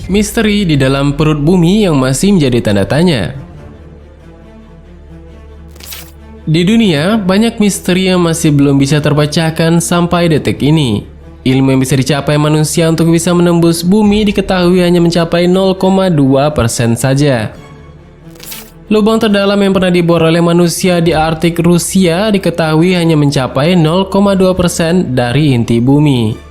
Misteri di dalam perut bumi yang masih menjadi tanda tanya. Di dunia, banyak misteri yang masih belum bisa terpecahkan sampai detik ini. Ilmu yang bisa dicapai manusia untuk bisa menembus bumi diketahui hanya mencapai 0,2% saja. Lubang terdalam yang pernah dibor oleh manusia di Arktik Rusia diketahui hanya mencapai 0,2% dari inti bumi.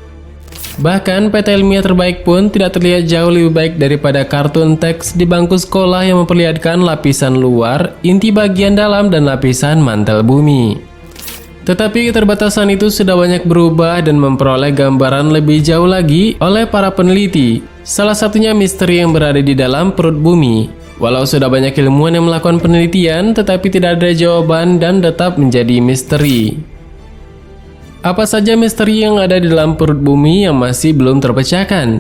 Bahkan peta ilmiah terbaik pun tidak terlihat jauh lebih baik daripada kartun teks di bangku sekolah yang memperlihatkan lapisan luar, inti bagian dalam, dan lapisan mantel bumi. Tetapi keterbatasan itu sudah banyak berubah dan memperoleh gambaran lebih jauh lagi oleh para peneliti. Salah satunya misteri yang berada di dalam perut bumi. Walau sudah banyak ilmuwan yang melakukan penelitian, tetapi tidak ada jawaban dan tetap menjadi misteri. Apa saja misteri yang ada di dalam perut bumi yang masih belum terpecahkan?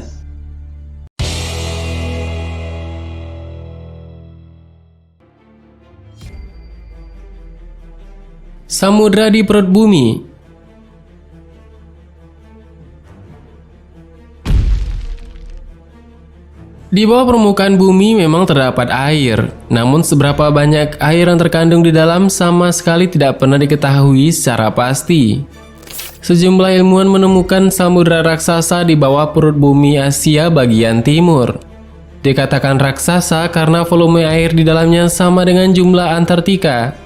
Samudra di perut bumi. Di bawah permukaan bumi memang terdapat air, namun seberapa banyak air yang terkandung di dalam sama sekali tidak pernah diketahui secara pasti. Sejumlah ilmuwan menemukan samudra raksasa di bawah perut bumi Asia bagian timur. Dikatakan raksasa karena volume air di dalamnya sama dengan jumlah Antartika.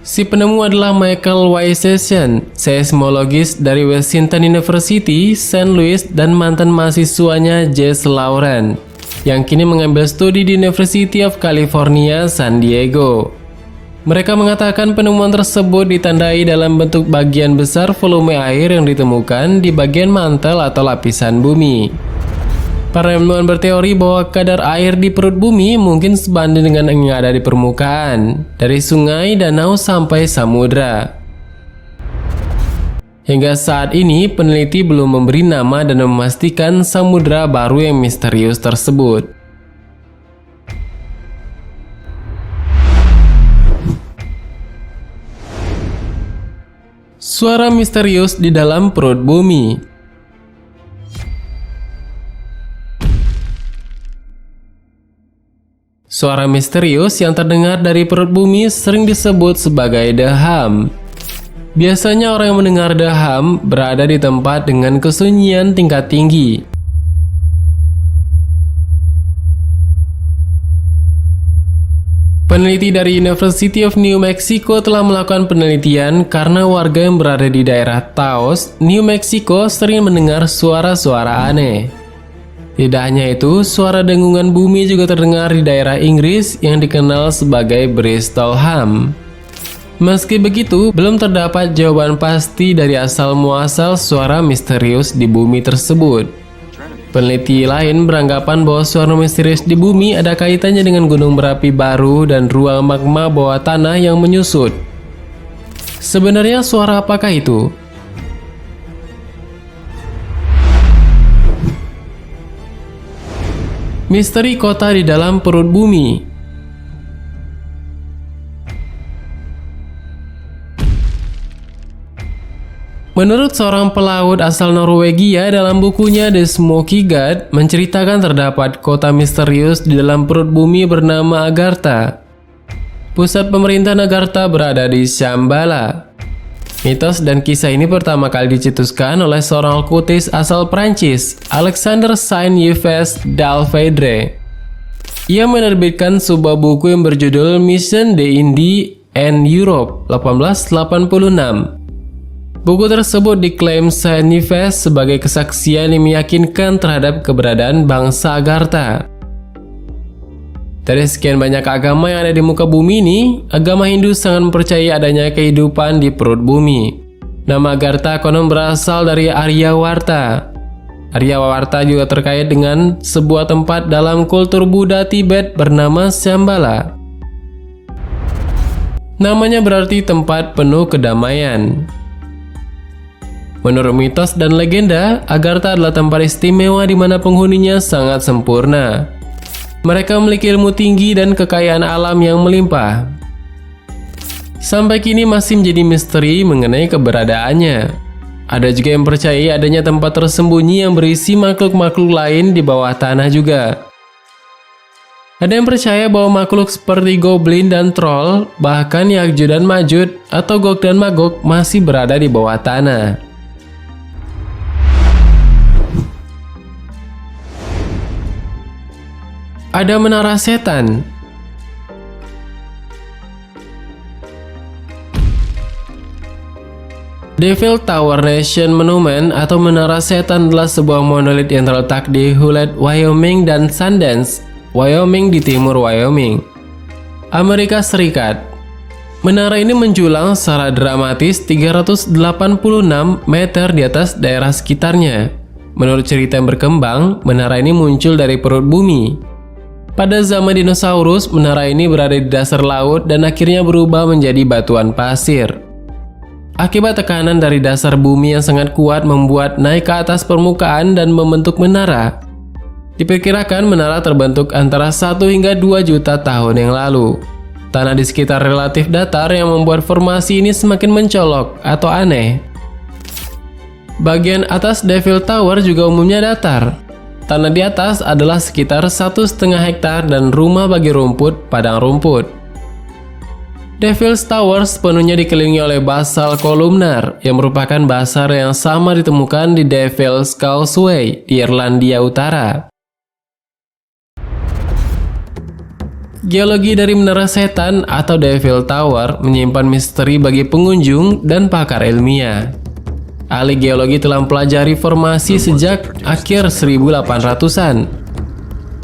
Si penemu adalah Michael Y. Session, seismologis dari Washington University, St. Louis, dan mantan mahasiswanya Jesse Lauren, yang kini mengambil studi di University of California, San Diego. Mereka mengatakan penemuan tersebut ditandai dalam bentuk bagian besar volume air yang ditemukan di bagian mantel atau lapisan bumi. Para ilmuwan berteori bahwa kadar air di perut bumi mungkin sebanding dengan yang ada di permukaan, dari sungai, danau, sampai samudra. Hingga saat ini, peneliti belum memberi nama dan memastikan samudra baru yang misterius tersebut. Suara misterius di dalam perut bumi. Suara misterius yang terdengar dari perut bumi sering disebut sebagai daham. Biasanya orang yang mendengar daham berada di tempat dengan kesunyian tingkat tinggi. Peneliti dari University of New Mexico telah melakukan penelitian karena warga yang berada di daerah Taos, New Mexico sering mendengar suara-suara aneh. Tidak hanya itu, suara dengungan bumi juga terdengar di daerah Inggris yang dikenal sebagai Bristol Hum. Meski begitu, belum terdapat jawaban pasti dari asal-muasal suara misterius di bumi tersebut. Peneliti lain beranggapan bahwa suara misterius di bumi ada kaitannya dengan gunung berapi baru dan ruang magma bawah tanah yang menyusut. Sebenarnya suara apakah itu? Misteri kota di dalam perut bumi. Menurut seorang pelaut asal Norwegia dalam bukunya The Smoky God, menceritakan terdapat kota misterius di dalam perut bumi bernama Agartha. Pusat pemerintahan Agartha berada di Shambhala. Mitos dan kisah ini pertama kali dicetuskan oleh seorang okkultis asal Prancis, Alexander Saint-Yves d'Alfeidre. Ia menerbitkan sebuah buku yang berjudul Mission de Indie and Europe 1886. Buku tersebut diklaim Saint-Yves sebagai kesaksian yang meyakinkan terhadap keberadaan bangsa Agartha. Dari sekian banyak agama yang ada di muka bumi ini, agama Hindu sangat mempercayai adanya kehidupan di perut bumi. Nama Agartha konon berasal dari Aryawarta. Aryawarta juga terkait dengan sebuah tempat dalam kultur Buddha Tibet bernama Shambhala. Namanya berarti tempat penuh kedamaian. Menurut mitos dan legenda, Agartha adalah tempat istimewa di mana penghuninya sangat sempurna. Mereka memiliki ilmu tinggi dan kekayaan alam yang melimpah. Sampai kini masih menjadi misteri mengenai keberadaannya. Ada juga yang percaya adanya tempat tersembunyi yang berisi makhluk-makhluk lain di bawah tanah juga. Ada yang percaya bahwa makhluk seperti goblin dan troll, bahkan Ya'juj dan Ma'juj atau Gog dan Magog masih berada di bawah tanah. Ada menara setan. Devil Tower Nation Monument atau Menara Setan adalah sebuah monolit yang terletak di Hulett, Wyoming dan Sundance, Wyoming di timur Wyoming, Amerika Serikat. Menara ini menjulang secara dramatis 386 meter di atas daerah sekitarnya. Menurut cerita yang berkembang, menara ini muncul dari perut bumi. Pada zaman dinosaurus, menara ini berada di dasar laut dan akhirnya berubah menjadi batuan pasir. Akibat tekanan dari dasar bumi yang sangat kuat membuat naik ke atas permukaan dan membentuk menara. Diperkirakan menara terbentuk antara 1 hingga 2 juta tahun yang lalu. Tanah di sekitar relatif datar yang membuat formasi ini semakin mencolok atau aneh. Bagian atas Devil Tower juga umumnya datar. Tanah di atas adalah sekitar 1,5 hektar dan rumah bagi rumput, padang rumput. Devil's Tower sepenuhnya dikelilingi oleh basal kolumnar yang merupakan basar yang sama ditemukan di Devil's Causeway di Irlandia Utara. Geologi dari Menara Setan atau Devil Tower menyimpan misteri bagi pengunjung dan pakar ilmiah. Ahli geologi telah mempelajari formasi sejak akhir 1800-an.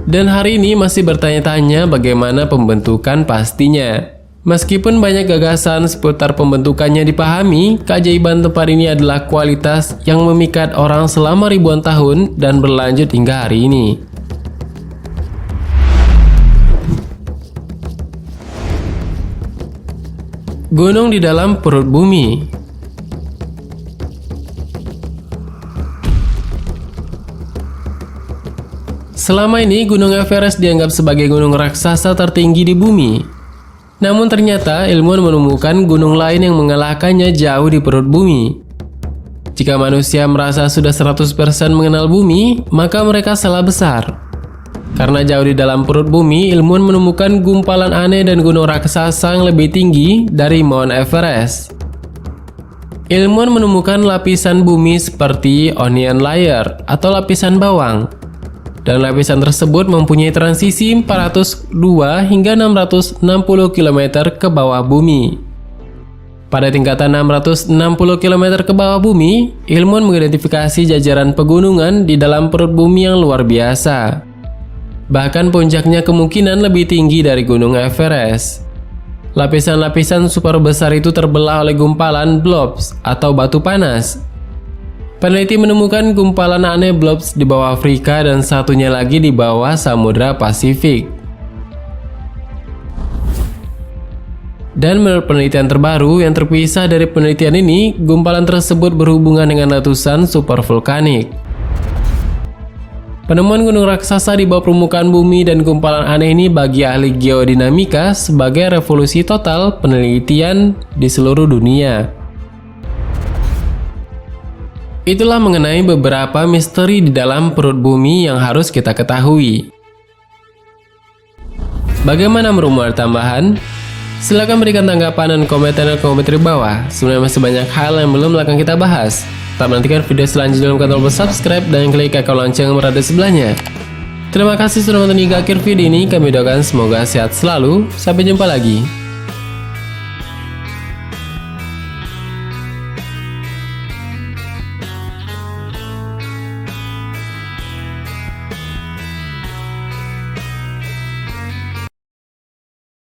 Dan hari ini masih bertanya-tanya bagaimana pembentukan pastinya. Meskipun banyak gagasan seputar pembentukannya dipahami, keajaiban tempat ini adalah kualitas yang memikat orang selama ribuan tahun dan berlanjut hingga hari ini. Gunung di dalam perut bumi. Selama ini Gunung Everest dianggap sebagai gunung raksasa tertinggi di bumi. Namun ternyata ilmuwan menemukan gunung lain yang mengalahkannya jauh di perut bumi. Jika manusia merasa sudah 100% mengenal bumi, maka mereka salah besar. Karena jauh di dalam perut bumi, ilmuwan menemukan gumpalan aneh dan gunung raksasa yang lebih tinggi dari Mount Everest. Ilmuwan menemukan lapisan bumi seperti onion layer atau lapisan bawang. Dan lapisan tersebut mempunyai transisi 402 hingga 660 km ke bawah bumi. Pada tingkatan 660 km ke bawah bumi, ilmuwan mengidentifikasi jajaran pegunungan di dalam perut bumi yang luar biasa. Bahkan puncaknya kemungkinan lebih tinggi dari Gunung Everest. Lapisan-lapisan super besar itu terbelah oleh gumpalan blobs atau batu panas. Peneliti menemukan gumpalan aneh blobs di bawah Afrika dan satunya lagi di bawah Samudra Pasifik. Dan menurut penelitian terbaru yang terpisah dari penelitian ini, gumpalan tersebut berhubungan dengan letusan supervulkanik. Penemuan gunung raksasa di bawah permukaan bumi dan gumpalan aneh ini bagi ahli geodinamika sebagai revolusi total penelitian di seluruh dunia. Itulah mengenai beberapa misteri di dalam perut bumi yang harus kita ketahui. Bagaimana menurut tambahan? Silahkan berikan tanggapan dan komentar di bawah. Sebenarnya masih banyak hal yang belum akan kita bahas. Tetap nantikan video selanjutnya dengan tombol subscribe dan klik icon lonceng yang berada di sebelahnya. Terima kasih sudah menonton hingga akhir video ini. Kami doakan semoga sehat selalu. Sampai jumpa lagi.